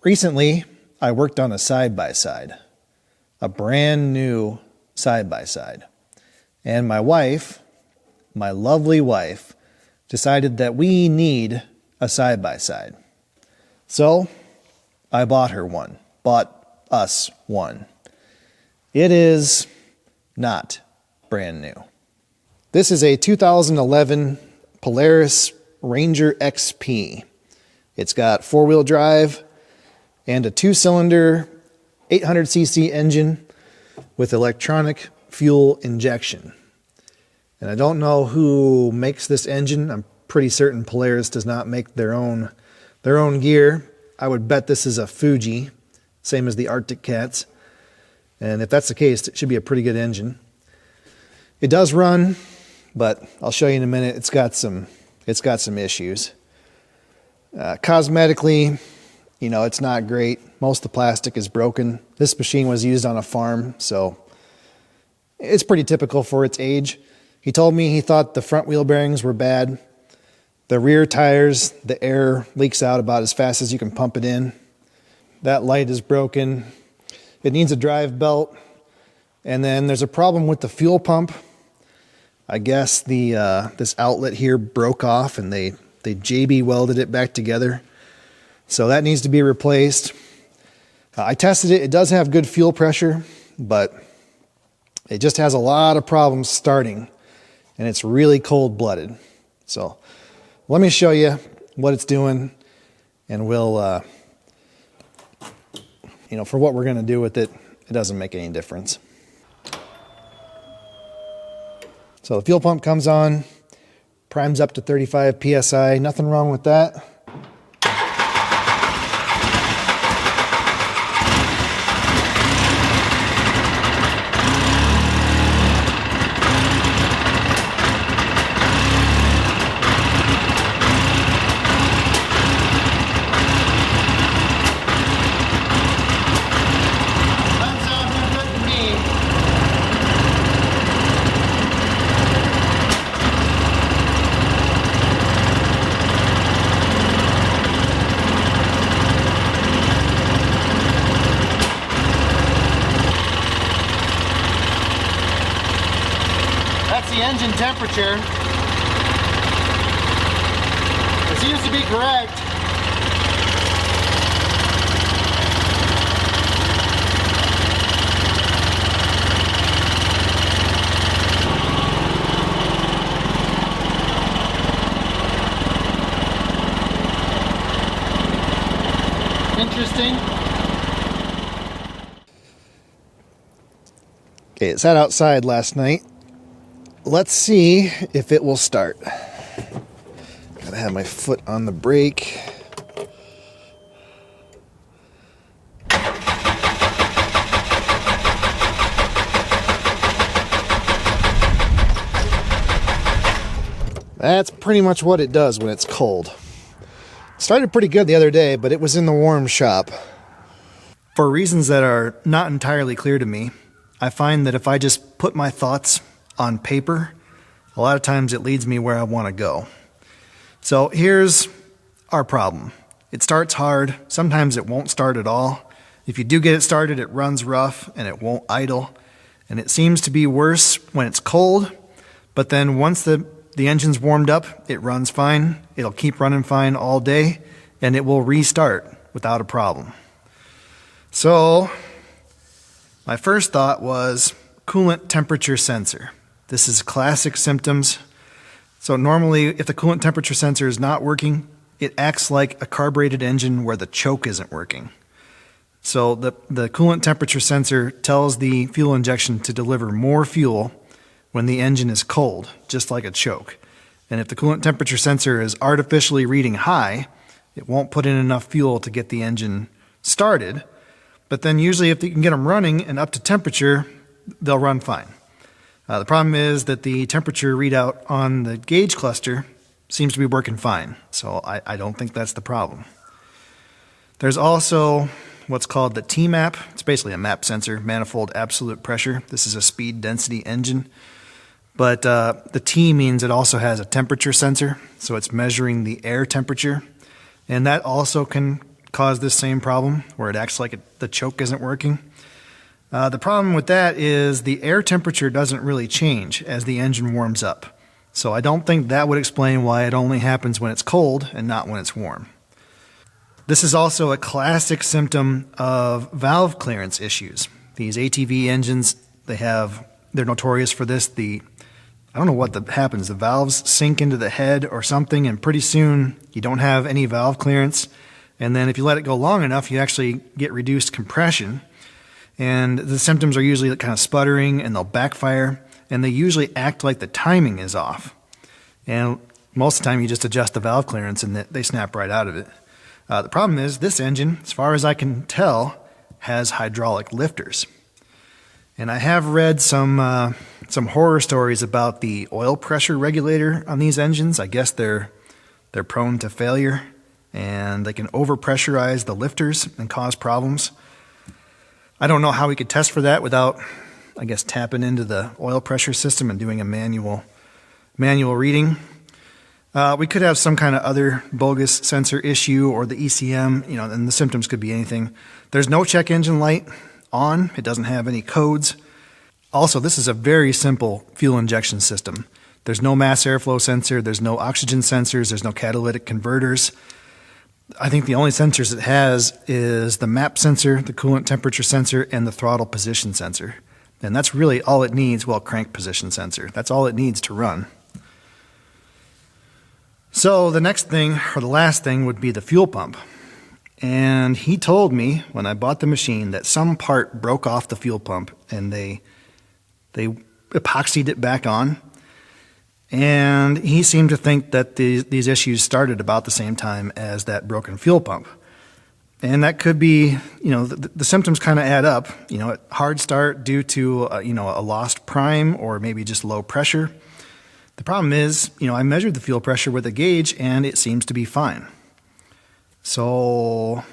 Recently, I worked on a side-by-side, a brand new side-by-side. And my wife, my lovely wife, decided that we need a side-by-side. So I bought her one, bought us one. It is not brand new. This is a 2011 Polaris Ranger XP. It's got four-wheel drive and a two-cylinder 800cc engine with electronic fuel injection. And I don't know who makes this engine. I'm pretty certain Polaris does not make their own gear. I would bet this is a Fuji, same as the Arctic Cats. And if that's the case, it should be a pretty good engine. It does run, but I'll show you in a minute. It's got some issues. Cosmetically, it's not great. Most of the plastic is broken. This machine was used on a farm, so it's pretty typical for its age. He told me he thought the front wheel bearings were bad. The rear tires, the air leaks out about as fast as you can pump it in. That light is broken. It needs a drive belt. And then there's a problem with the fuel pump. I guess this outlet here broke off and they JB welded it back together. So that needs to be replaced. I tested it. It does have good fuel pressure, but it just has a lot of problems starting, and it's really cold-blooded. So let me show you what it's doing, and we'll, for what we're going to do with it, it doesn't make any difference. So the fuel pump comes on, primes up to 35 psi, nothing wrong with that. The engine temperature. It seems to be correct. Interesting. Okay, it sat outside last night. Let's see if it will start. Gotta have my foot on the brake. That's pretty much what it does when it's cold. It started pretty good the other day, but it was in the warm shop. For reasons that are not entirely clear to me, I find that if I just put my thoughts on paper, a lot of times it leads me where I want to go. So here's our problem. It starts hard. Sometimes it won't start at all. If you do get it started, it runs rough and it won't idle. And it seems to be worse when it's cold, but then once the engine's warmed up, it runs fine. It'll keep running fine all day and it will restart without a problem. So my first thought was coolant temperature sensor. This is classic symptoms. So normally, if the coolant temperature sensor is not working, it acts like a carbureted engine where the choke isn't working. So the coolant temperature sensor tells the fuel injection to deliver more fuel when the engine is cold, just like a choke. And if the coolant temperature sensor is artificially reading high, it won't put in enough fuel to get the engine started. But then usually if you can get them running and up to temperature, they'll run fine. The problem is that the temperature readout on the gauge cluster seems to be working fine, so I don't think that's the problem. There's also what's called the T-map. It's basically a map sensor, manifold absolute pressure. This is a speed density engine, but the T means it also has a temperature sensor, so it's measuring the air temperature, and that also can cause this same problem where it acts like the choke isn't working. The problem with that is the air temperature doesn't really change as the engine warms up. So I don't think that would explain why it only happens when it's cold and not when it's warm. This is also a classic symptom of valve clearance issues. These ATV engines, they're notorious for this. I don't know what happens. The valves sink into the head or something, and pretty soon you don't have any valve clearance. And then if you let it go long enough, you actually get reduced compression. And the symptoms are usually kind of sputtering, and they'll backfire, and they usually act like the timing is off. And most of the time you just adjust the valve clearance and they snap right out of it. The problem is this engine, as far as I can tell, has hydraulic lifters. And I have read some horror stories about the oil pressure regulator on these engines. I guess they're prone to failure, and they can overpressurize the lifters and cause problems. I don't know how we could test for that without, I guess, tapping into the oil pressure system and doing a manual reading. We could have some kind of other bogus sensor issue or the ECM, and the symptoms could be anything. There's no check engine light on. It doesn't have any codes. Also, this is a very simple fuel injection system. There's no mass airflow sensor. There's no oxygen sensors. There's no catalytic converters. I think the only sensors it has is the map sensor, the coolant temperature sensor, and the throttle position sensor. And that's really all it needs, crank position sensor. That's all it needs to run. So the next thing, or the last thing, would be the fuel pump. And he told me when I bought the machine that some part broke off the fuel pump, and they epoxied it back on. And he seemed to think that these issues started about the same time as that broken fuel pump. And that could be, the symptoms kind of add up. A hard start due to, a lost prime or maybe just low pressure. The problem is, I measured the fuel pressure with a gauge and it seems to be fine. So,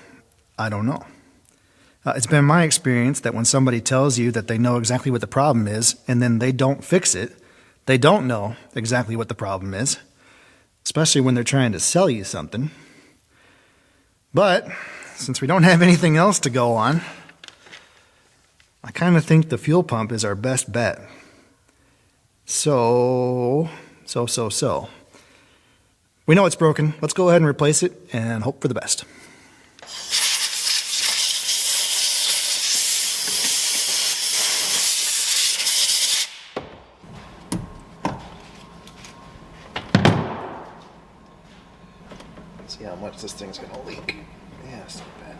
I don't know. It's been my experience that when somebody tells you that they know exactly what the problem is and then they don't fix it, they don't know exactly what the problem is, especially when they're trying to sell you something. But since we don't have anything else to go on, I kind of think the fuel pump is our best bet. So. We know it's broken. Let's go ahead and replace it and hope for the best. See how much this thing's gonna leak. Yeah, it's not bad.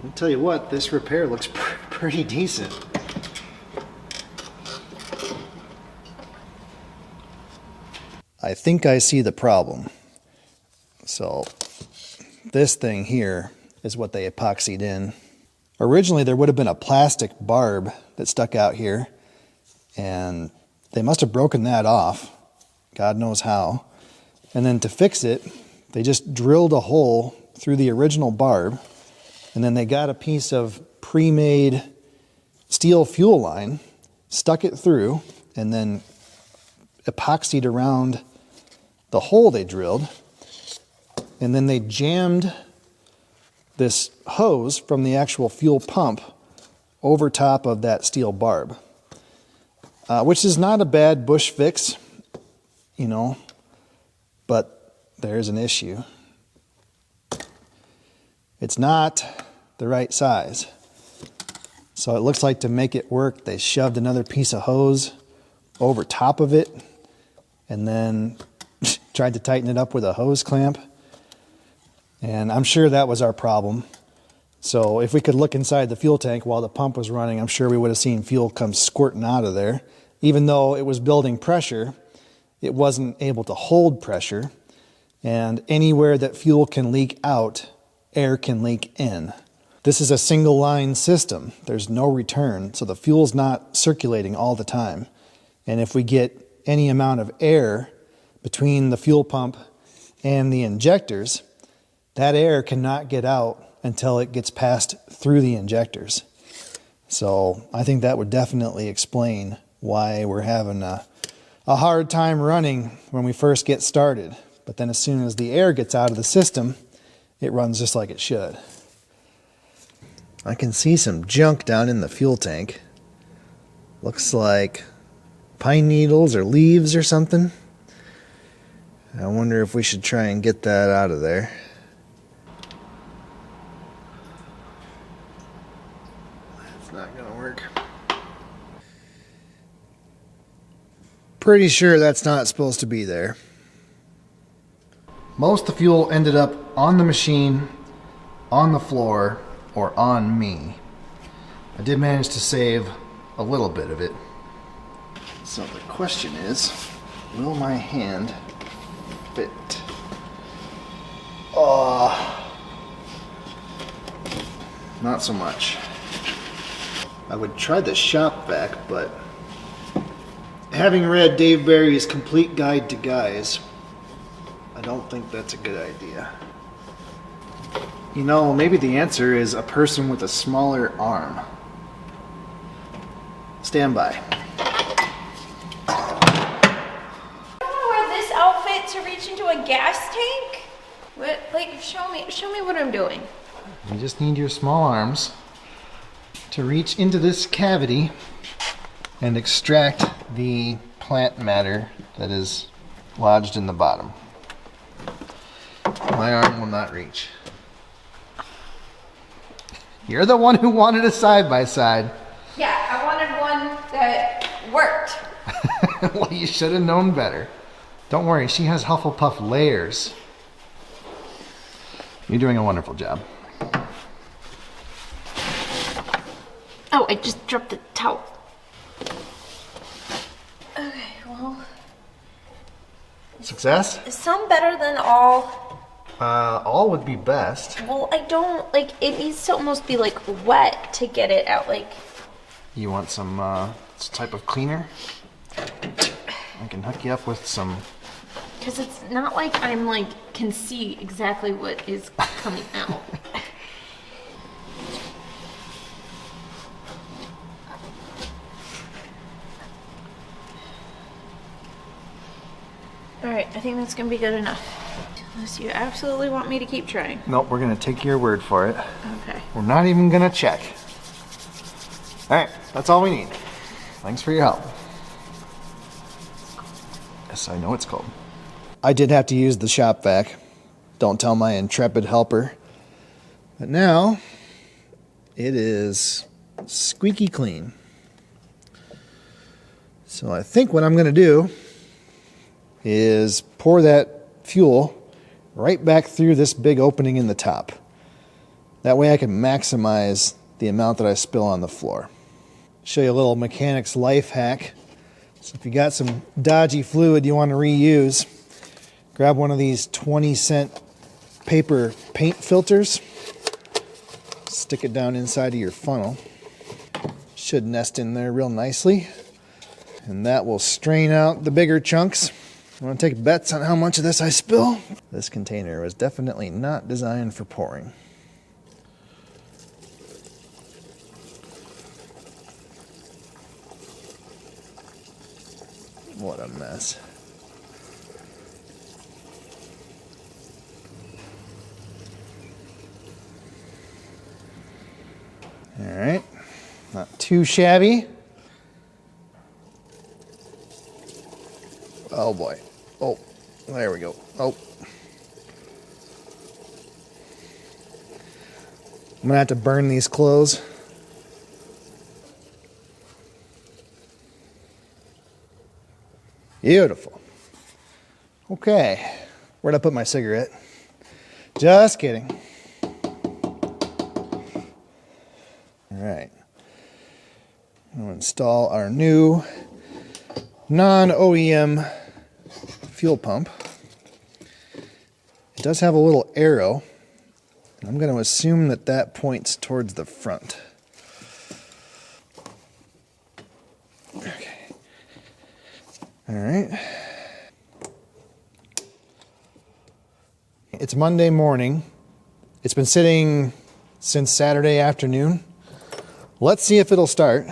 I'll tell you what, this repair looks pretty decent. I think I see the problem. So this thing here is what they epoxied in. Originally there would have been a plastic barb that stuck out here, and they must have broken that off, God knows how. And then to fix it, they just drilled a hole through the original barb, and then they got a piece of pre-made steel fuel line, stuck it through, and then epoxied around the hole they drilled, and then they jammed this hose from the actual fuel pump over top of that steel barb, which is not a bad bush fix, but there's an issue. It's not the right size. So it looks like to make it work, they shoved another piece of hose over top of it and then tried to tighten it up with a hose clamp. And I'm sure that was our problem. So if we could look inside the fuel tank while the pump was running, I'm sure we would have seen fuel come squirting out of there. Even though it was building pressure, it wasn't able to hold pressure. And anywhere that fuel can leak out, air can leak in. This is a single line system. There's no return, so the fuel's not circulating all the time. And if we get any amount of air between the fuel pump and the injectors, that air cannot get out until it gets passed through the injectors. So I think that would definitely explain why we're having a hard time running when we first get started. But then as soon as the air gets out of the system, it runs just like it should. I can see some junk down in the fuel tank. Looks like pine needles or leaves or something. I wonder if we should try and get that out of there. That's not gonna work. Pretty sure that's not supposed to be there. Most of the fuel ended up on the machine, on the floor, or on me. I did manage to save a little bit of it. So the question is, will my hand fit? Not so much. I would try the shop vac, but having read Dave Barry's Complete Guide to Guys, I don't think that's a good idea. You know, maybe the answer is a person with a smaller arm. Stand by. I don't wear this outfit to reach into a gas tank. What? Like, show me what I'm doing. You just need your small arms to reach into this cavity and extract the plant matter that is lodged in the bottom. My arm will not reach. You're the one who wanted a side-by-side. Yeah, I wanted one that worked. Well, you should have known better. Don't worry, she has Hufflepuff layers. You're doing a wonderful job. Oh, I just dropped the towel. Okay, well, Success? some better than all. All would be best. Well, I don't, like, it needs to almost be, like, wet to get it out, like. You want some type of cleaner? I can hook you up with some. Because it's not like I'm, like, can see exactly what is coming out. Alright, I think that's gonna be good enough. Unless you absolutely want me to keep trying. Nope, we're gonna take your word for it. Okay. We're not even gonna check. Alright, that's all we need. Thanks for your help. Yes, I know it's cold. I did have to use the shop vac. Don't tell my intrepid helper. But now, it is squeaky clean. So I think what I'm gonna do is pour that fuel right back through this big opening in the top. That way I can maximize the amount that I spill on the floor. Show you a little mechanic's life hack. So if you got some dodgy fluid you want to reuse, grab one of these 20-cent paper paint filters, stick it down inside of your funnel. Should nest in there real nicely, and that will strain out the bigger chunks. You want to take bets on how much of this I spill? This container was definitely not designed for pouring. What a mess. All right, not too shabby. Oh boy. Oh, there we go. Oh. I'm gonna have to burn these clothes. Beautiful. Okay, where'd I put my cigarette? Just kidding. All right. I'll install our new non-OEM fuel pump. It does have a little arrow. I'm going to assume that that points towards the front. Okay. All right. It's Monday morning. It's been sitting since Saturday afternoon. Let's see if it'll start.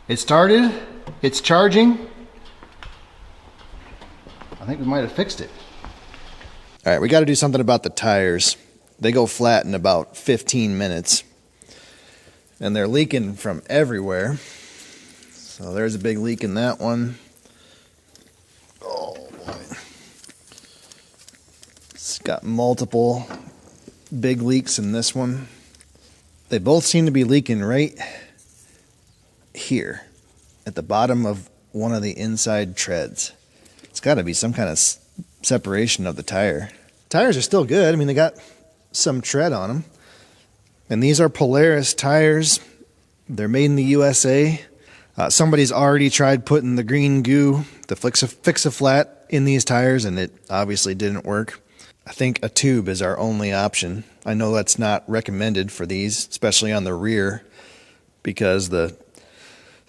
It started, it's charging. I think we might have fixed it. All right, we got to do something about the tires. They go flat in about 15 minutes. And they're leaking from everywhere. So there's a big leak in that one. Oh boy. It's got multiple big leaks in this one. They both seem to be leaking right here at the bottom of one of the inside treads. It's got to be some kind of separation of the tire. Tires are still good. I mean, they got some tread on them. And these are Polaris tires. They're made in the USA. Somebody's already tried putting the green goo, the Fix-A-Flat, in these tires, and it obviously didn't work. I think a tube is our only option. I know that's not recommended for these, especially on the rear, because the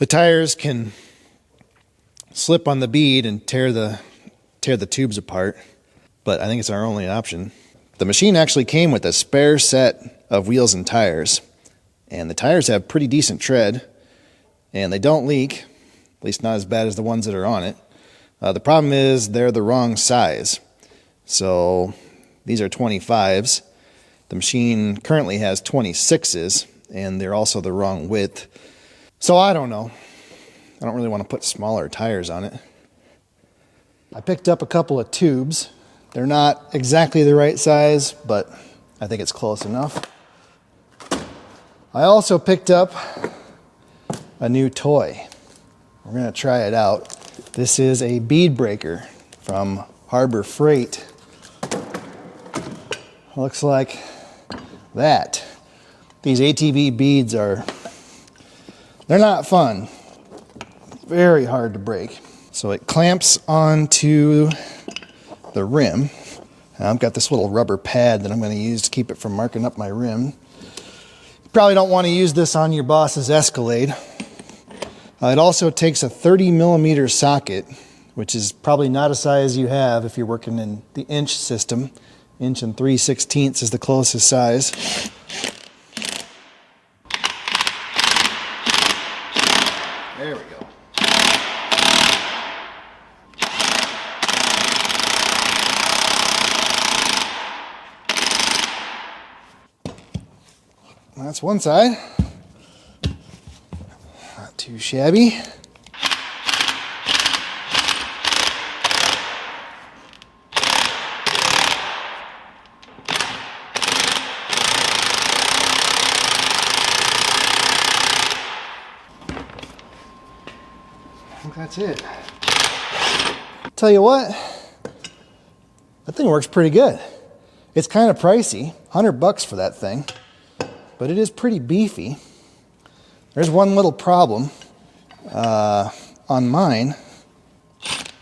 tires can slip on the bead and tear the tubes apart, but I think it's our only option. The machine actually came with a spare set of wheels and tires, and the tires have pretty decent tread, and they don't leak, at least not as bad as the ones that are on it. The problem is they're the wrong size. So these are 25s. The machine currently has 26s, and they're also the wrong width. So I don't know. I don't really want to put smaller tires on it. I picked up a couple of tubes. They're not exactly the right size, but I think it's close enough. I also picked up a new toy. We're going to try it out. This is a bead breaker from Harbor Freight. Looks like that. These ATV beads they're not fun. Very hard to break. So it clamps onto the rim. I've got this little rubber pad that I'm going to use to keep it from marking up my rim. You probably don't want to use this on your boss's Escalade. It also takes a 30 millimeter socket, which is probably not a size you have if you're working in the inch system. Inch and 3/16 is the closest size. There we go. That's one side. Not too shabby. I think that's it. Tell you what, that thing works pretty good. It's kind of pricey, $100 for that thing, but it is pretty beefy. There's one little problem on mine.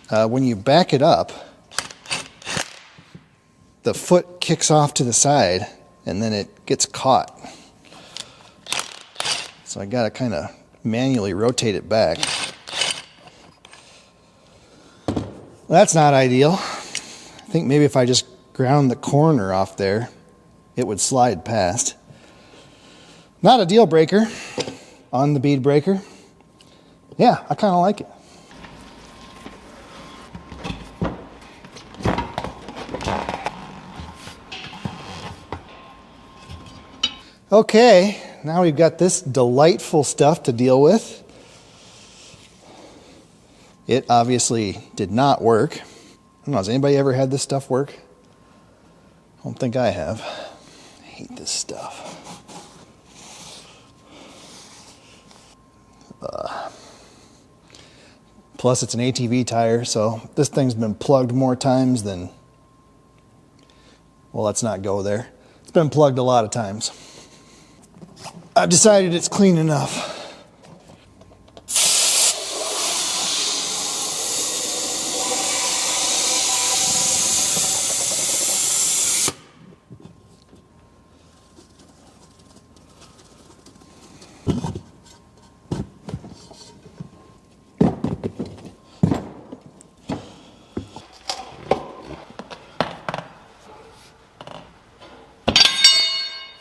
When you back it up, the foot kicks off to the side and then it gets caught. So I gotta kind of manually rotate it back. That's not ideal. I think maybe if I just ground the corner off there, it would slide past. Not a deal breaker on the bead breaker. Yeah, I kind of like it. Okay, now we've got this delightful stuff to deal with. It obviously did not work. I don't know, has anybody ever had this stuff work? I don't think I have. I hate this stuff. Plus it's an ATV tire, so this thing's been plugged more times than... Well, let's not go there. It's been plugged a lot of times. I've decided it's clean enough.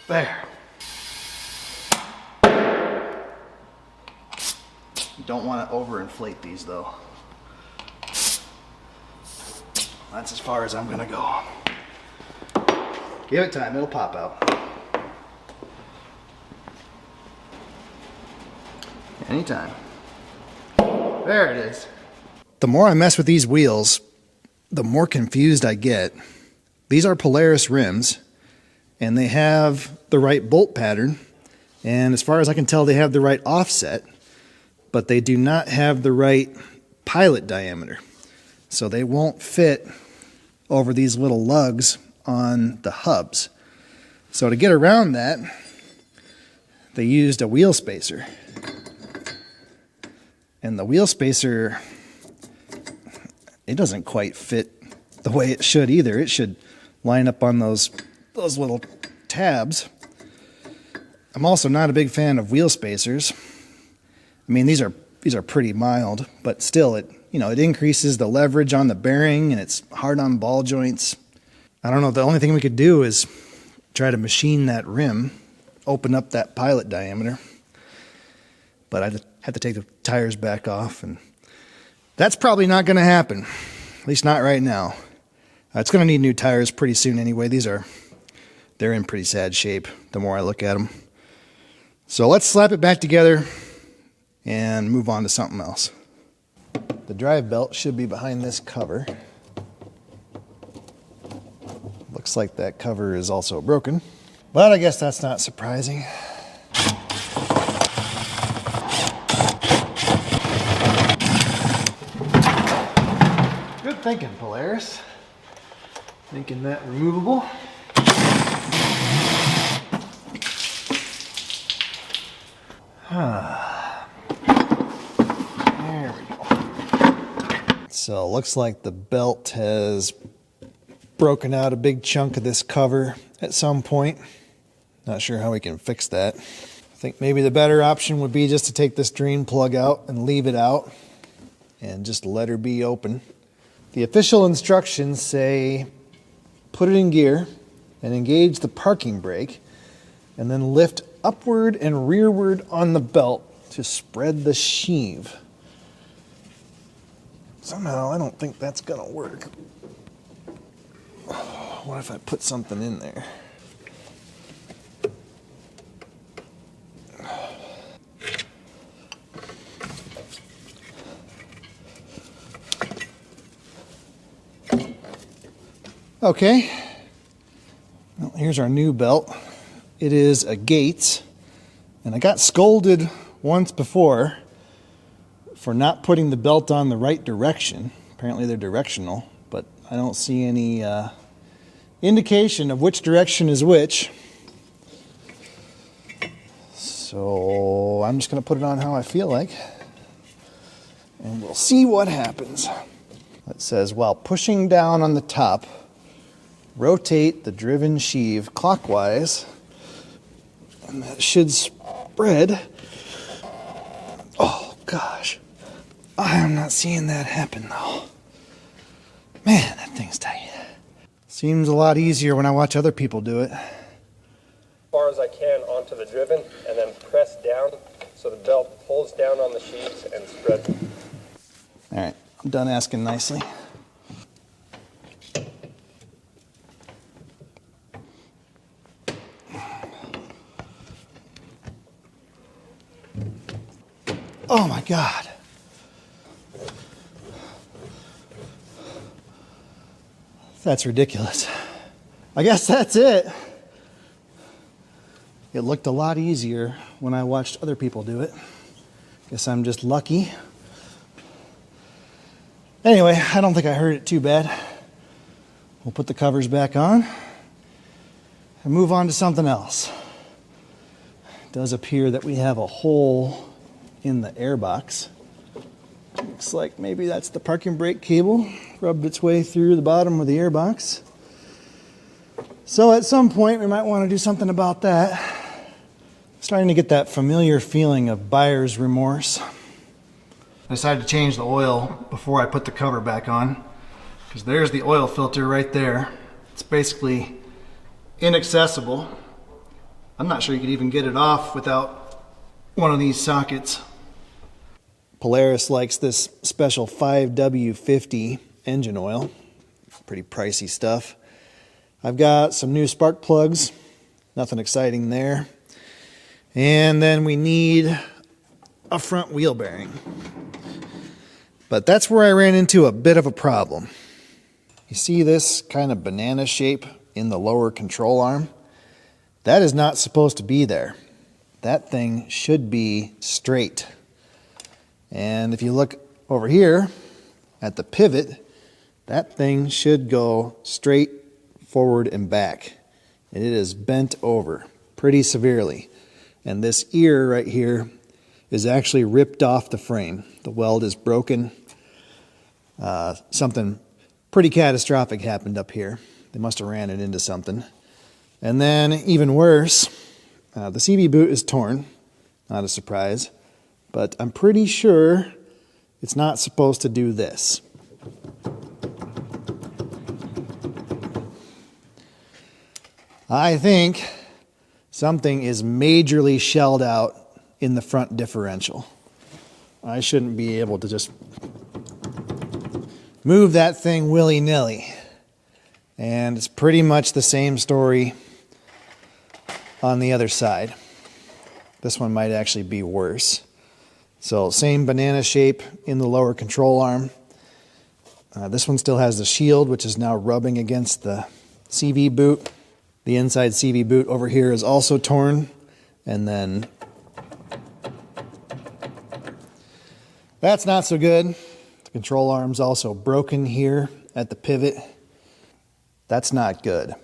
There. You don't want to overinflate these though. That's as far as I'm gonna go. Give it time, it'll pop out. Anytime. There it is. The more I mess with these wheels, the more confused I get. These are Polaris rims, and they have the right bolt pattern, and as far as I can tell, they have the right offset, but they do not have the right pilot diameter. So they won't fit over these little lugs on the hubs. So to get around that, they used a wheel spacer. And the wheel spacer, it doesn't quite fit the way it should either. It should line up on those little tabs. I'm also not a big fan of wheel spacers. I mean, these are pretty mild, but still it increases the leverage on the bearing, and it's hard on ball joints. I don't know, the only thing we could do is try to machine that rim, open up that pilot diameter. But I'd have to take the tires back off, and that's probably not going to happen. At least not right now. It's going to need new tires pretty soon anyway. They're in pretty sad shape the more I look at them. So let's slap it back together and move on to something else. The drive belt should be behind this cover. Looks like that cover is also broken, but I guess that's not surprising. Good thinking, Polaris. Making that removable. There we go. So it looks like the belt has broken out a big chunk of this cover at some point. Not sure how we can fix that. I think maybe the better option would be just to take this drain plug out and leave it out and just let her be open. The official instructions say put it in gear and engage the parking brake and then lift upward and rearward on the belt to spread the sheave. Somehow I don't think that's gonna work. What if I put something in there? Okay, well, here's our new belt. It is a Gates, and I got scolded once before for not putting the belt on the right direction. Apparently they're directional, but I don't see any indication of which direction is which. So I'm just going to put it on how I feel like, and we'll see what happens. It says, while pushing down on the top, rotate the driven sheave clockwise, and that should spread. Oh gosh, I am not seeing that happen though. Man, that thing's tight. Seems a lot easier when I watch other people do it. As far as I can onto the driven, and then press down so the belt pulls down on the sheaves and spreads. All right, I'm done asking nicely. Oh my God. That's ridiculous. I guess that's it. It looked a lot easier when I watched other people do it. Guess I'm just lucky. Anyway, I don't think I hurt it too bad. We'll put the covers back on and move on to something else. It does appear that we have a hole in the airbox. Looks like maybe that's the parking brake cable rubbed its way through the bottom of the airbox. So at some point we might want to do something about that. Starting to get that familiar feeling of buyer's remorse. I decided to change the oil before I put the cover back on, because there's the oil filter right there. It's basically inaccessible. I'm not sure you could even get it off without one of these sockets. Polaris likes this special 5W50 engine oil. Pretty pricey stuff. I've got some new spark plugs. Nothing exciting there. And then we need a front wheel bearing. But that's where I ran into a bit of a problem. You see this kind of banana shape in the lower control arm? That is not supposed to be there. That thing should be straight. And if you look over here at the pivot, that thing should go straight forward and back. And it is bent over pretty severely. And this ear right here is actually ripped off the frame. The weld is broken. Something pretty catastrophic happened up here. They must have ran it into something. And then, even worse, the CV boot is torn. Not a surprise. But I'm pretty sure it's not supposed to do this. I think something is majorly shelled out in the front differential. I shouldn't be able to just move that thing willy-nilly. And it's pretty much the same story on the other side. This one might actually be worse. So same banana shape in the lower control arm. This one still has the shield, which is now rubbing against the CV boot. The inside CV boot over here is also torn. And then that's not so good. The control arm's also broken here at the pivot. That's not good.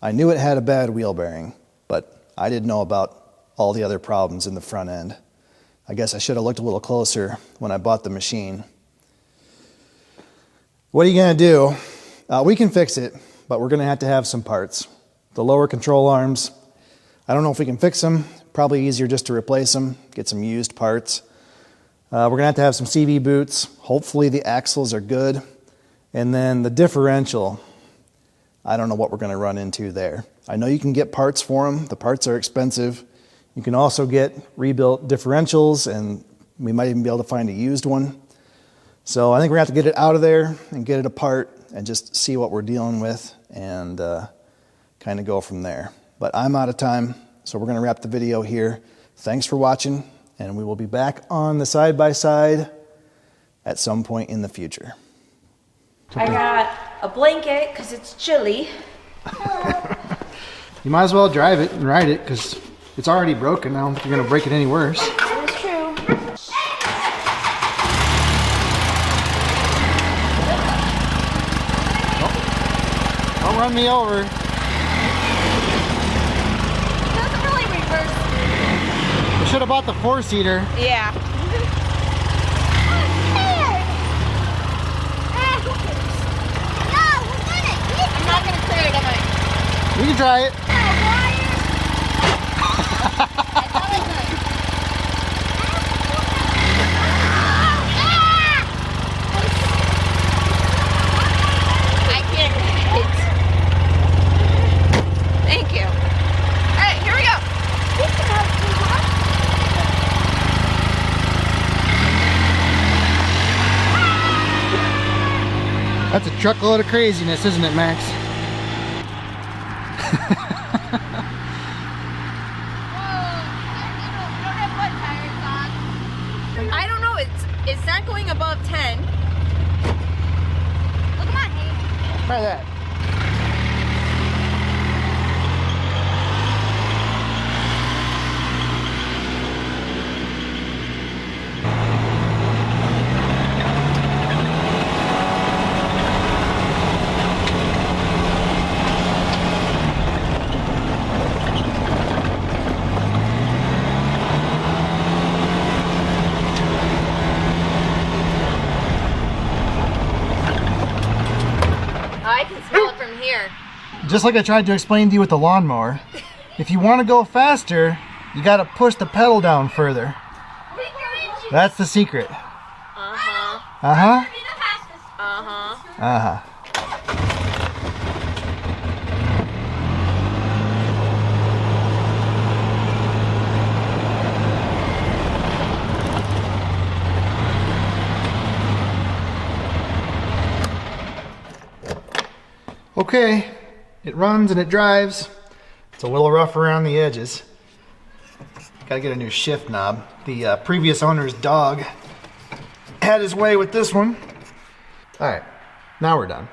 I knew it had a bad wheel bearing, but I didn't know about all the other problems in the front end. I guess I should have looked a little closer when I bought the machine. What are you going to do? We can fix it, but we're going to have some parts. The lower control arms, I don't know if we can fix them. Probably easier just to replace them, get some used parts. We're going to have some CV boots. Hopefully the axles are good. And then the differential, I don't know what we're going to run into there. I know you can get parts for them. The parts are expensive. You can also get rebuilt differentials, and we might even be able to find a used one. So I think we're going to have to get it out of there and get it apart and just see what we're dealing with and kind of go from there. But I'm out of time, so we're going to wrap the video here. Thanks for watching, and we will be back on the side-by-side at some point in the future. I got a blanket because it's chilly. You might as well drive it and ride it because it's already broken. I don't think you're going to break it any worse. That's true. Don't run me over. It doesn't really reverse. I should have bought the 4-seater. Yeah. I'm not going to clear it, am I? We can try it. I can't wait. Thank you. All right, here we go. That's a truckload of craziness, isn't it, Max? I above 10. Look at my hand. Try that. I can smell it from here. Just like I tried to explain to you with the lawnmower, if you want to go faster, you got to push the pedal down further. That's the secret. Uh-huh. Uh-huh. Uh-huh. Uh-huh. Okay, it runs and it drives. It's a little rough around the edges. Gotta get a new shift knob. The previous owner's dog had his way with this one. All right, now we're done.